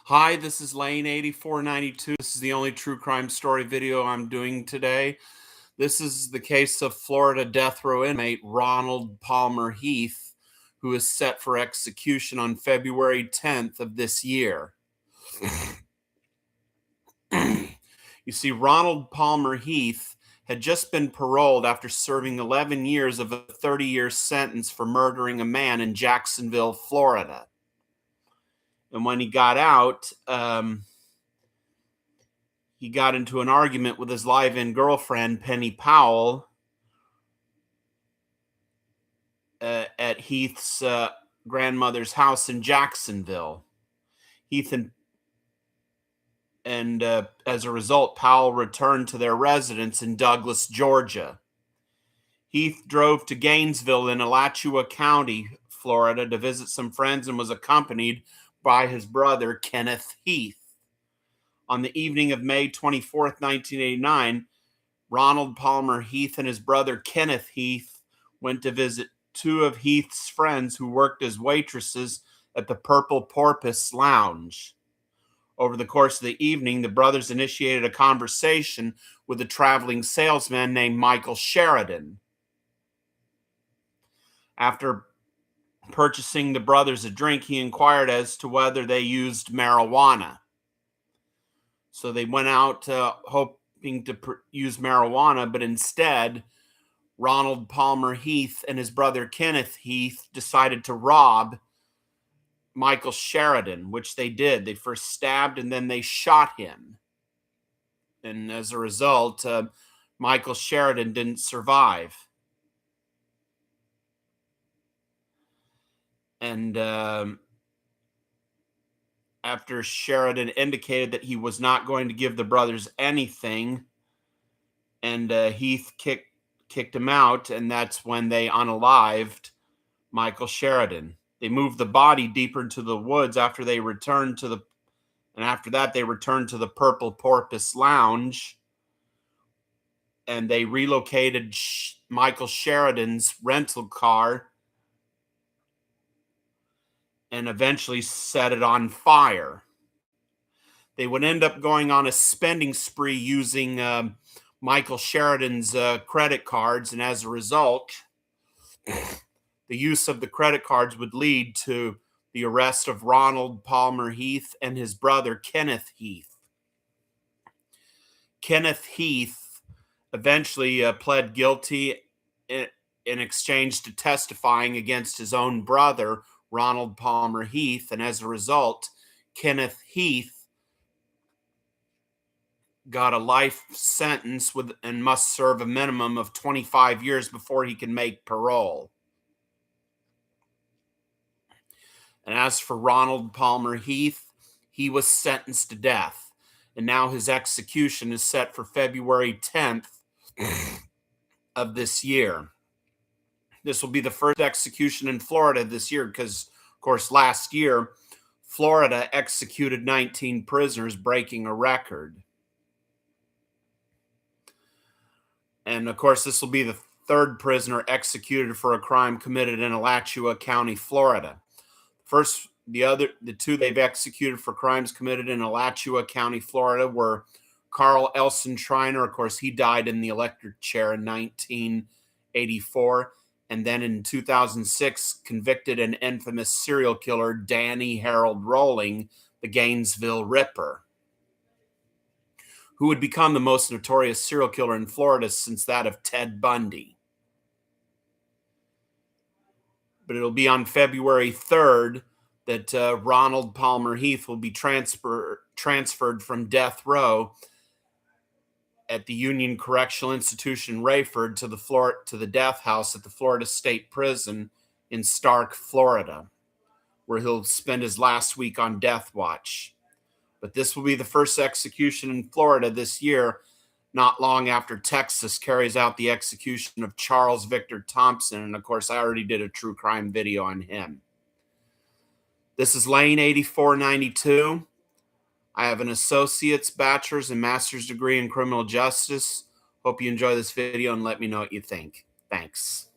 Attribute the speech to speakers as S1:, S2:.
S1: Hi, this is Lane 8492. This is the only true crime story video I'm doing today. This is the case of Florida death row inmate Ronald Palmer Heath, who is set for execution on February 10th of this year. You see, Ronald Palmer Heath had just been paroled after serving 11 years of a 30-year sentence for murdering a man in Jacksonville, Florida. And when he got out, he got into an argument with his live-in girlfriend, Penny Powell, at Heath's grandmother's house in Jacksonville. Heath and as a result, Powell returned to their residence in Douglas, Georgia. Heath drove to Gainesville in Alachua County, Florida, to visit some friends and was accompanied by his brother, Kenneth Heath. On the evening of May 24th, 1989, Ronald Palmer Heath and his brother, Kenneth Heath, went to visit two of Heath's friends who worked as waitresses at the Purple Porpoise Lounge. Over the course of the evening, the brothers initiated a conversation with a traveling salesman named Michael Sheridan. After purchasing the brothers a drink, he inquired as to whether they used marijuana. So they went out hoping to use marijuana, but instead, Ronald Palmer Heath and his brother Kenneth Heath decided to rob Michael Sheridan, which they did. They first stabbed and then they shot him. And as a result, Michael Sheridan didn't survive. And after Sheridan indicated that he was not going to give the brothers anything, and Heath kicked him out, and that's when they unalived Michael Sheridan. They moved the body deeper into the woods after that they returned to the Purple Porpoise Lounge, and they relocated Michael Sheridan's rental car and eventually set it on fire. They would end up going on a spending spree using Michael Sheridan's credit cards, and as a result, the use of the credit cards would lead to the arrest of Ronald Palmer Heath and his brother Kenneth Heath. Kenneth Heath eventually pled guilty in exchange to testifying against his own brother, Ronald Palmer Heath, and as a result, Kenneth Heath got a life sentence and must serve a minimum of 25 years before he can make parole. And as for Ronald Palmer Heath, he was sentenced to death, and now his execution is set for February 10th of this year. This will be the first execution in Florida this year because, of course, last year, Florida executed 19 prisoners, breaking a record. And, of course, this will be the third prisoner executed for a crime committed in Alachua County, Florida. The two they've executed for crimes committed in Alachua County, Florida were Carl Elson Schreiner. Of course, he died in the electric chair in 1984. And then in 2006, convicted and infamous serial killer Danny Harold Rolling, the Gainesville Ripper, who would become the most notorious serial killer in Florida since that of Ted Bundy. But it'll be on February 3rd that Ronald Palmer Heath will be transferred from death row at the Union Correctional Institution in Rayford to the death house at the Florida State Prison in Stark, Florida, where he'll spend his last week on death watch. But this will be the first execution in Florida this year, not long after Texas carries out the execution of Charles Victor Thompson. And of course, I already did a true crime video on him. This is Lane 8492. I have an associate's, bachelor's, and master's degree in criminal justice. Hope you enjoy this video and let me know what you think. Thanks.